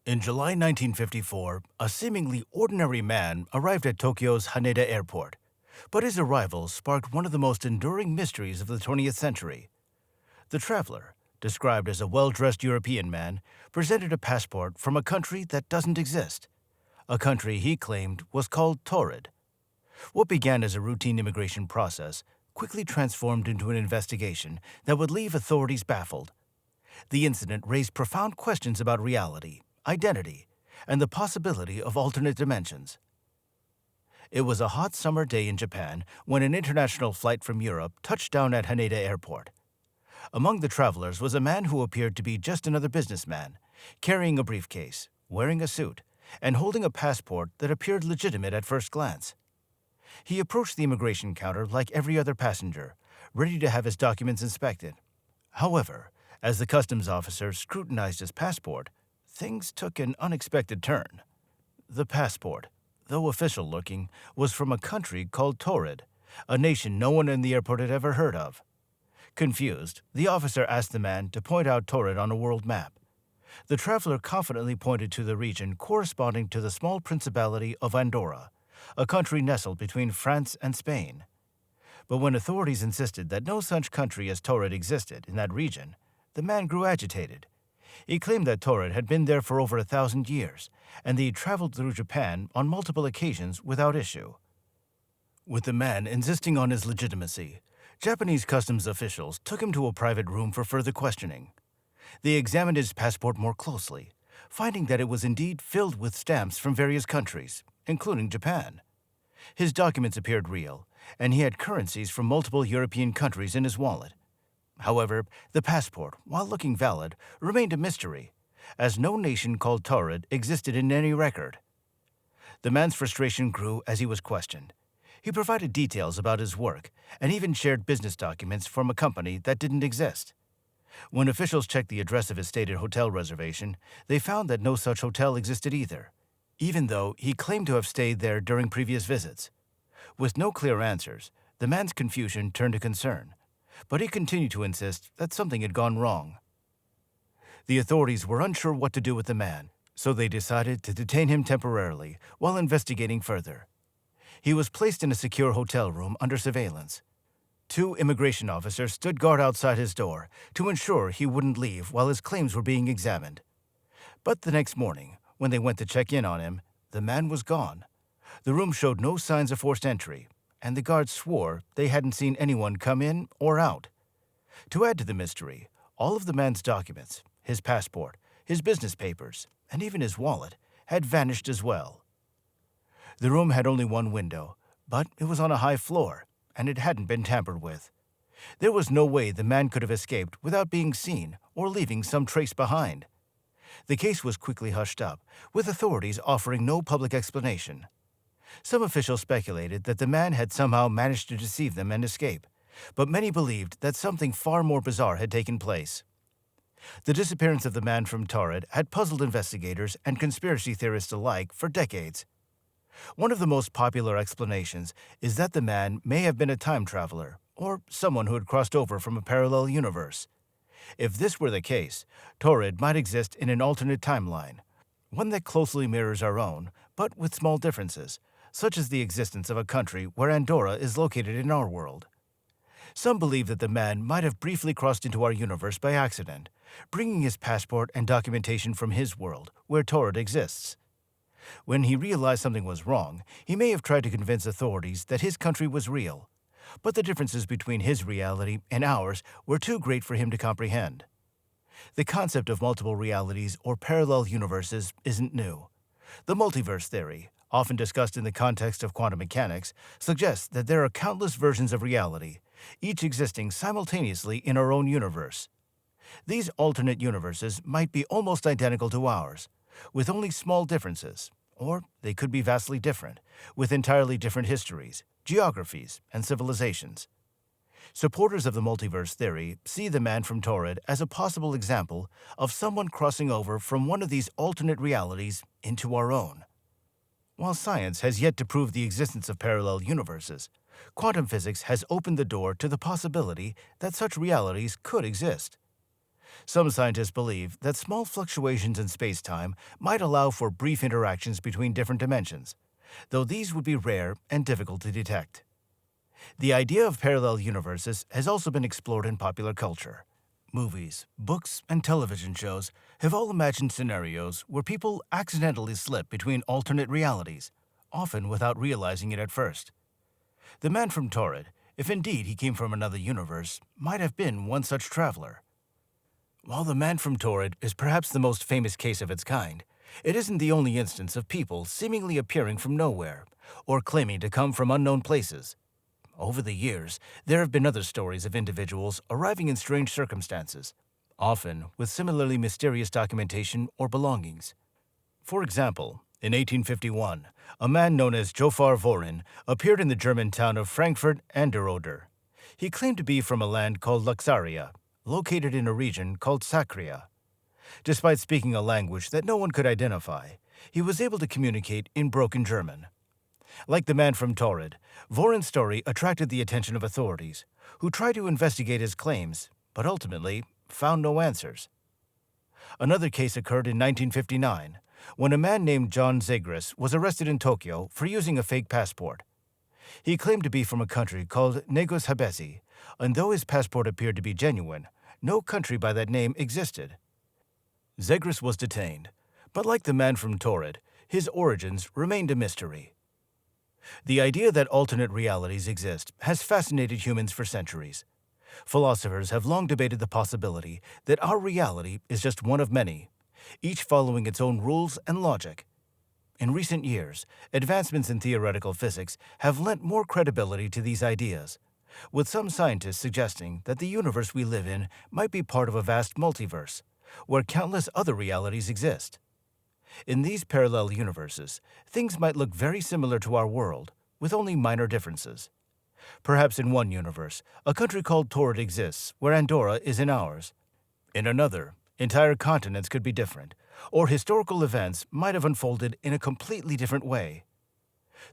In July 1954, a seemingly ordinary man arrived at Tokyo's Haneda airport, but his arrival sparked one of the most enduring mysteries of the 20th century. The traveler, described as a well-dressed European man, presented a passport from a country that doesn't exist, a country he claimed was called Taured. What began as a routine immigration process quickly transformed into an investigation that would leave authorities baffled. The incident raised profound questions about reality, identity, and the possibility of alternate dimensions. It was a hot summer day in Japan when an international flight from Europe touched down at Haneda Airport. Among the travelers was a man who appeared to be just another businessman, carrying a briefcase, wearing a suit, and holding a passport that appeared legitimate at first glance. He approached the immigration counter like every other passenger, ready to have his documents inspected. However, as the customs officer scrutinized his passport, things took an unexpected turn. The passport, though official-looking, was from a country called Taured, a nation no one in the airport had ever heard of. Confused, the officer asked the man to point out Taured on a world map. The traveler confidently pointed to the region corresponding to the small principality of Andorra, a country nestled between France and Spain. But when authorities insisted that no such country as Taured existed in that region, the man grew agitated. He claimed that Taured had been there for over 1,000 years, and he traveled through Japan on multiple occasions without issue. With the man insisting on his legitimacy, Japanese customs officials took him to a private room for further questioning. They examined his passport more closely, finding that it was indeed filled with stamps from various countries, including Japan. His documents appeared real, and he had currencies from multiple European countries in his wallet. However, the passport, while looking valid, remained a mystery, as no nation called Taured existed in any record. The man's frustration grew as he was questioned. He provided details about his work and even shared business documents from a company that didn't exist. When officials checked the address of his stated hotel reservation, they found that no such hotel existed either, even though he claimed to have stayed there during previous visits. With no clear answers, the man's confusion turned to concern, but he continued to insist that something had gone wrong. The authorities were unsure what to do with the man, so they decided to detain him temporarily while investigating further. He was placed in a secure hotel room under surveillance. 2 immigration officers stood guard outside his door to ensure he wouldn't leave while his claims were being examined. But the next morning, when they went to check in on him, the man was gone. The room showed no signs of forced entry, and the guards swore they hadn't seen anyone come in or out. To add to the mystery, all of the man's documents, his passport, his business papers, and even his wallet, had vanished as well. The room had only one window, but it was on a high floor, and it hadn't been tampered with. There was no way the man could have escaped without being seen or leaving some trace behind. The case was quickly hushed up, with authorities offering no public explanation. Some officials speculated that the man had somehow managed to deceive them and escape, but many believed that something far more bizarre had taken place. The disappearance of the man from Taured had puzzled investigators and conspiracy theorists alike for decades. One of the most popular explanations is that the man may have been a time traveler, or someone who had crossed over from a parallel universe. If this were the case, Taured might exist in an alternate timeline, one that closely mirrors our own, but with small differences, such as the existence of a country where Andorra is located in our world. Some believe that the man might have briefly crossed into our universe by accident, bringing his passport and documentation from his world, where Taured exists. When he realized something was wrong, he may have tried to convince authorities that his country was real, but the differences between his reality and ours were too great for him to comprehend. The concept of multiple realities or parallel universes isn't new. The multiverse theory, often discussed in the context of quantum mechanics, suggests that there are countless versions of reality, each existing simultaneously in our own universe. These alternate universes might be almost identical to ours, with only small differences, or they could be vastly different, with entirely different histories, geographies, and civilizations. Supporters of the multiverse theory see the man from Taured as a possible example of someone crossing over from one of these alternate realities into our own. While science has yet to prove the existence of parallel universes, quantum physics has opened the door to the possibility that such realities could exist. Some scientists believe that small fluctuations in space-time might allow for brief interactions between different dimensions, though these would be rare and difficult to detect. The idea of parallel universes has also been explored in popular culture. Movies, books, and television shows have all imagined scenarios where people accidentally slip between alternate realities, often without realizing it at first. The man from Taured, if indeed he came from another universe, might have been one such traveler. While the man from Taured is perhaps the most famous case of its kind, it isn't the only instance of people seemingly appearing from nowhere or claiming to come from unknown places. Over the years, there have been other stories of individuals arriving in strange circumstances, often with similarly mysterious documentation or belongings. For example, in 1851, a man known as Jofar Vorin appeared in the German town of Frankfurt an der Oder. He claimed to be from a land called Luxaria, located in a region called Sacria. Despite speaking a language that no one could identify, he was able to communicate in broken German. Like the man from Taured, Vorin's story attracted the attention of authorities, who tried to investigate his claims, but ultimately found no answers. Another case occurred in 1959, when a man named John Zegras was arrested in Tokyo for using a fake passport. He claimed to be from a country called Negus Habesi, and though his passport appeared to be genuine, no country by that name existed. Zegras was detained, but like the man from Taured, his origins remained a mystery. The idea that alternate realities exist has fascinated humans for centuries. Philosophers have long debated the possibility that our reality is just one of many, each following its own rules and logic. In recent years, advancements in theoretical physics have lent more credibility to these ideas, with some scientists suggesting that the universe we live in might be part of a vast multiverse, where countless other realities exist. In these parallel universes, things might look very similar to our world, with only minor differences. Perhaps in one universe, a country called Taured exists, where Andorra is in ours. In another, entire continents could be different, or historical events might have unfolded in a completely different way.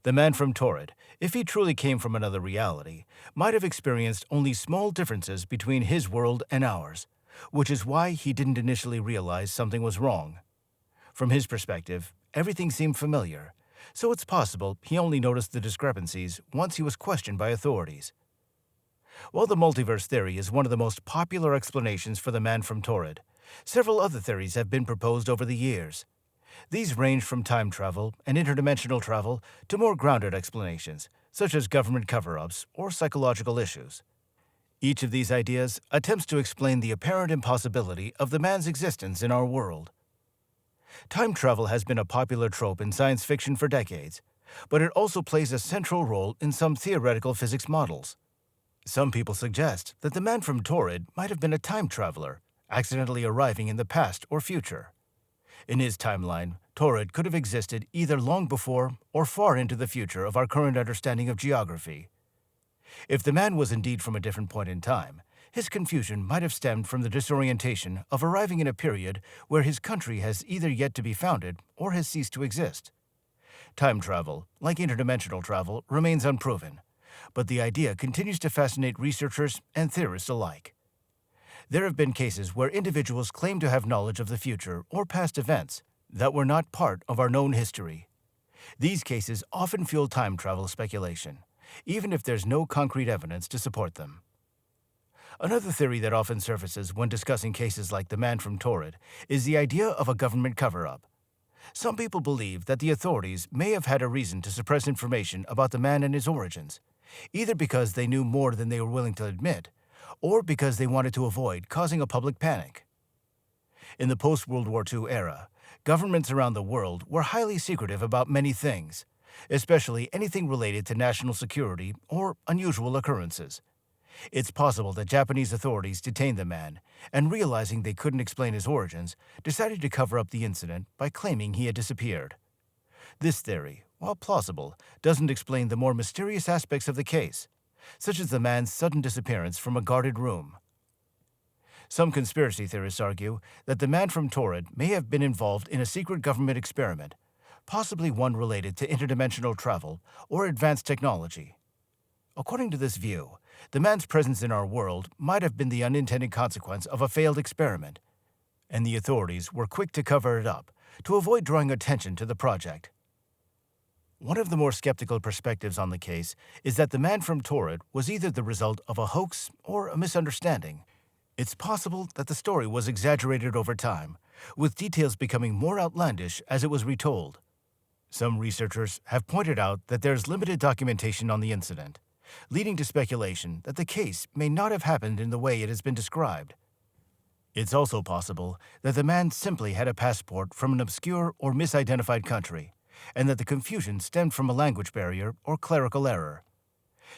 The man from Taured, if he truly came from another reality, might have experienced only small differences between his world and ours, which is why he didn't initially realize something was wrong. From his perspective, everything seemed familiar, so it's possible he only noticed the discrepancies once he was questioned by authorities. While the multiverse theory is one of the most popular explanations for the man from Taured, several other theories have been proposed over the years. These range from time travel and interdimensional travel to more grounded explanations, such as government cover-ups or psychological issues. Each of these ideas attempts to explain the apparent impossibility of the man's existence in our world. Time travel has been a popular trope in science fiction for decades, but it also plays a central role in some theoretical physics models. Some people suggest that the man from Taured might have been a time traveler, accidentally arriving in the past or future. In his timeline, Taured could have existed either long before or far into the future of our current understanding of geography. If the man was indeed from a different point in time, his confusion might have stemmed from the disorientation of arriving in a period where his country has either yet to be founded or has ceased to exist. Time travel, like interdimensional travel, remains unproven, but the idea continues to fascinate researchers and theorists alike. There have been cases where individuals claim to have knowledge of the future or past events that were not part of our known history. These cases often fuel time travel speculation, even if there's no concrete evidence to support them. Another theory that often surfaces when discussing cases like the man from Taured is the idea of a government cover-up. Some people believe that the authorities may have had a reason to suppress information about the man and his origins, either because they knew more than they were willing to admit, or because they wanted to avoid causing a public panic. In the post-World War II era, governments around the world were highly secretive about many things, especially anything related to national security or unusual occurrences. It's possible that Japanese authorities detained the man, and realizing they couldn't explain his origins, decided to cover up the incident by claiming he had disappeared. This theory, while plausible, doesn't explain the more mysterious aspects of the case, such as the man's sudden disappearance from a guarded room. Some conspiracy theorists argue that the man from Taured may have been involved in a secret government experiment, possibly one related to interdimensional travel or advanced technology. According to this view, the man's presence in our world might have been the unintended consequence of a failed experiment, and the authorities were quick to cover it up to avoid drawing attention to the project. One of the more skeptical perspectives on the case is that the man from Taured was either the result of a hoax or a misunderstanding. It's possible that the story was exaggerated over time, with details becoming more outlandish as it was retold. Some researchers have pointed out that there's limited documentation on the incident, leading to speculation that the case may not have happened in the way it has been described. It's also possible that the man simply had a passport from an obscure or misidentified country, and that the confusion stemmed from a language barrier or clerical error.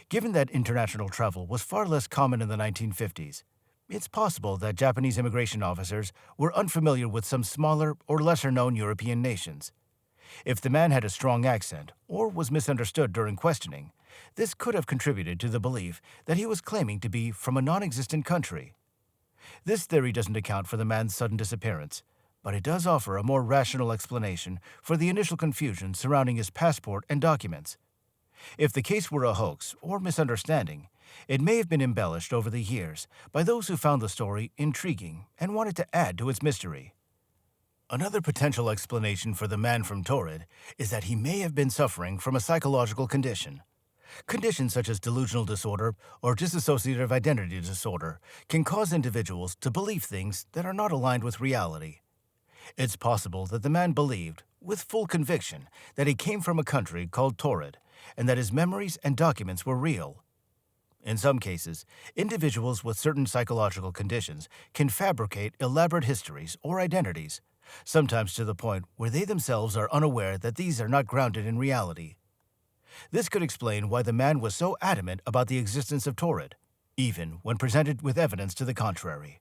Given that international travel was far less common in the 1950s, it's possible that Japanese immigration officers were unfamiliar with some smaller or lesser-known European nations. If the man had a strong accent or was misunderstood during questioning, this could have contributed to the belief that he was claiming to be from a non-existent country. This theory doesn't account for the man's sudden disappearance, but it does offer a more rational explanation for the initial confusion surrounding his passport and documents. If the case were a hoax or misunderstanding, it may have been embellished over the years by those who found the story intriguing and wanted to add to its mystery. Another potential explanation for the man from Taured is that he may have been suffering from a psychological condition. Conditions such as delusional disorder or dissociative identity disorder can cause individuals to believe things that are not aligned with reality. It's possible that the man believed, with full conviction, that he came from a country called Taured, and that his memories and documents were real. In some cases, individuals with certain psychological conditions can fabricate elaborate histories or identities, sometimes to the point where they themselves are unaware that these are not grounded in reality. This could explain why the man was so adamant about the existence of Taured, even when presented with evidence to the contrary.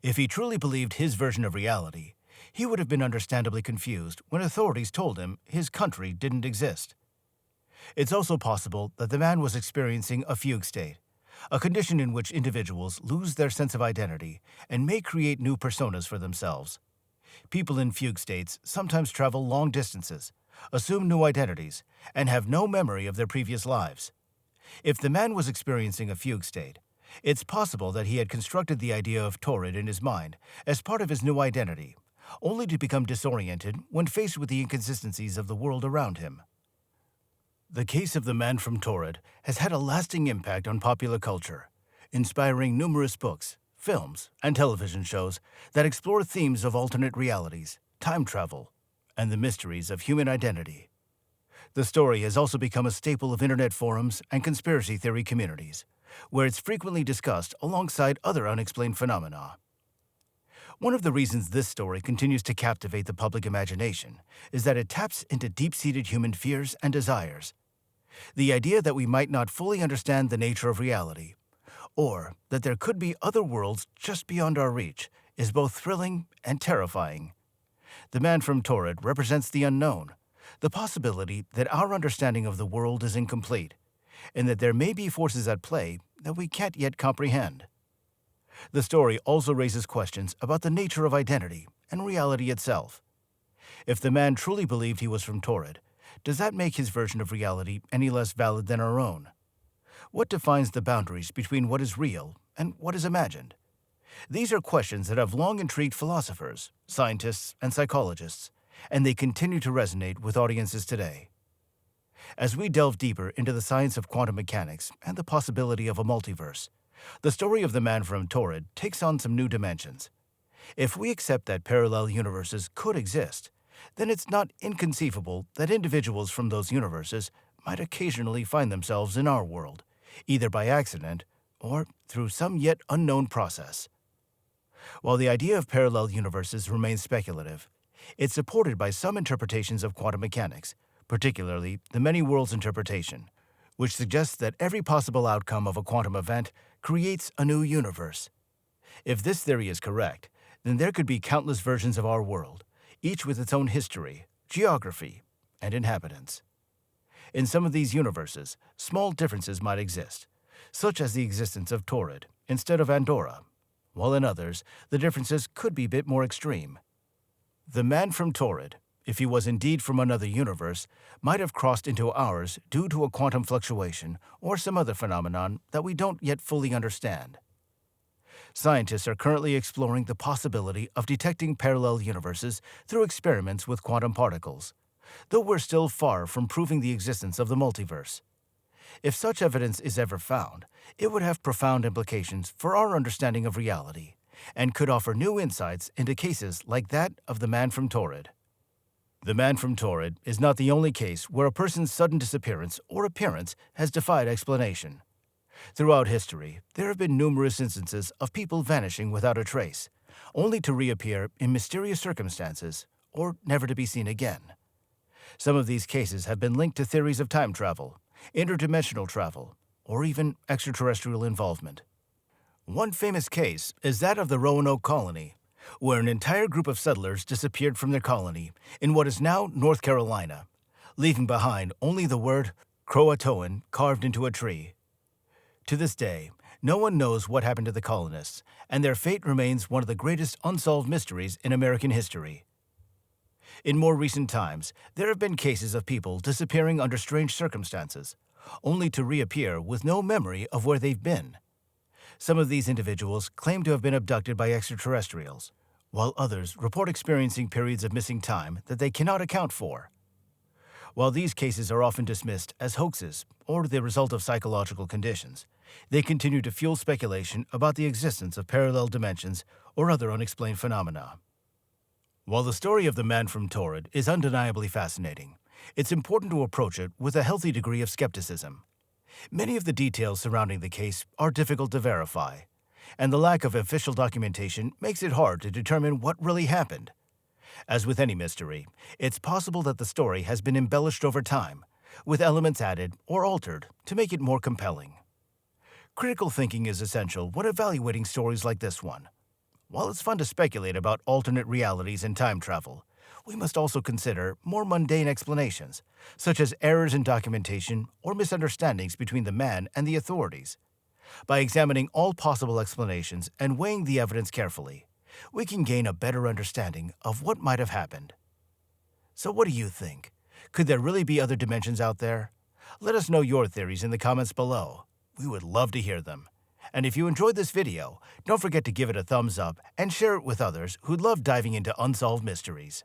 If he truly believed his version of reality, he would have been understandably confused when authorities told him his country didn't exist. It's also possible that the man was experiencing a fugue state, a condition in which individuals lose their sense of identity and may create new personas for themselves. People in fugue states sometimes travel long distances, assume new identities, and have no memory of their previous lives. If the man was experiencing a fugue state, it's possible that he had constructed the idea of Taured in his mind as part of his new identity, only to become disoriented when faced with the inconsistencies of the world around him. The case of the man from Taured has had a lasting impact on popular culture, inspiring numerous books, films, and television shows that explore themes of alternate realities, time travel, and the mysteries of human identity. The story has also become a staple of internet forums and conspiracy theory communities, where it's frequently discussed alongside other unexplained phenomena. One of the reasons this story continues to captivate the public imagination is that it taps into deep-seated human fears and desires. The idea that we might not fully understand the nature of reality, or that there could be other worlds just beyond our reach, is both thrilling and terrifying. The man from Taured represents the unknown, the possibility that our understanding of the world is incomplete, and that there may be forces at play that we can't yet comprehend. The story also raises questions about the nature of identity and reality itself. If the man truly believed he was from Taured, does that make his version of reality any less valid than our own? What defines the boundaries between what is real and what is imagined? These are questions that have long intrigued philosophers, scientists, and psychologists, and they continue to resonate with audiences today. As we delve deeper into the science of quantum mechanics and the possibility of a multiverse, the story of the man from Taured takes on some new dimensions. If we accept that parallel universes could exist, then it's not inconceivable that individuals from those universes might occasionally find themselves in our world, either by accident or through some yet unknown process. While the idea of parallel universes remains speculative, it's supported by some interpretations of quantum mechanics, particularly the many worlds interpretation, which suggests that every possible outcome of a quantum event creates a new universe. If this theory is correct, then there could be countless versions of our world, each with its own history, geography, and inhabitants. In some of these universes, small differences might exist, such as the existence of Taured instead of Andorra, while in others, the differences could be a bit more extreme. The man from Taured if he was indeed from another universe, might have crossed into ours due to a quantum fluctuation or some other phenomenon that we don't yet fully understand. Scientists are currently exploring the possibility of detecting parallel universes through experiments with quantum particles, though we're still far from proving the existence of the multiverse. If such evidence is ever found, it would have profound implications for our understanding of reality and could offer new insights into cases like that of the man from Taured. The man from Taured is not the only case where a person's sudden disappearance or appearance has defied explanation. Throughout history, there have been numerous instances of people vanishing without a trace, only to reappear in mysterious circumstances or never to be seen again. Some of these cases have been linked to theories of time travel, interdimensional travel, or even extraterrestrial involvement. One famous case is that of the Roanoke colony, where an entire group of settlers disappeared from their colony in what is now North Carolina, leaving behind only the word Croatoan carved into a tree. To this day, no one knows what happened to the colonists, and their fate remains one of the greatest unsolved mysteries in American history. In more recent times, there have been cases of people disappearing under strange circumstances, only to reappear with no memory of where they've been. Some of these individuals claim to have been abducted by extraterrestrials, while others report experiencing periods of missing time that they cannot account for. While these cases are often dismissed as hoaxes or the result of psychological conditions, they continue to fuel speculation about the existence of parallel dimensions or other unexplained phenomena. While the story of the man from Taured is undeniably fascinating, it's important to approach it with a healthy degree of skepticism. Many of the details surrounding the case are difficult to verify, and the lack of official documentation makes it hard to determine what really happened. As with any mystery, it's possible that the story has been embellished over time, with elements added or altered to make it more compelling. Critical thinking is essential when evaluating stories like this one. While it's fun to speculate about alternate realities and time travel, we must also consider more mundane explanations, such as errors in documentation or misunderstandings between the man and the authorities. By examining all possible explanations and weighing the evidence carefully, we can gain a better understanding of what might have happened. So what do you think? Could there really be other dimensions out there? Let us know your theories in the comments below. We would love to hear them. And if you enjoyed this video, don't forget to give it a thumbs up and share it with others who'd love diving into unsolved mysteries.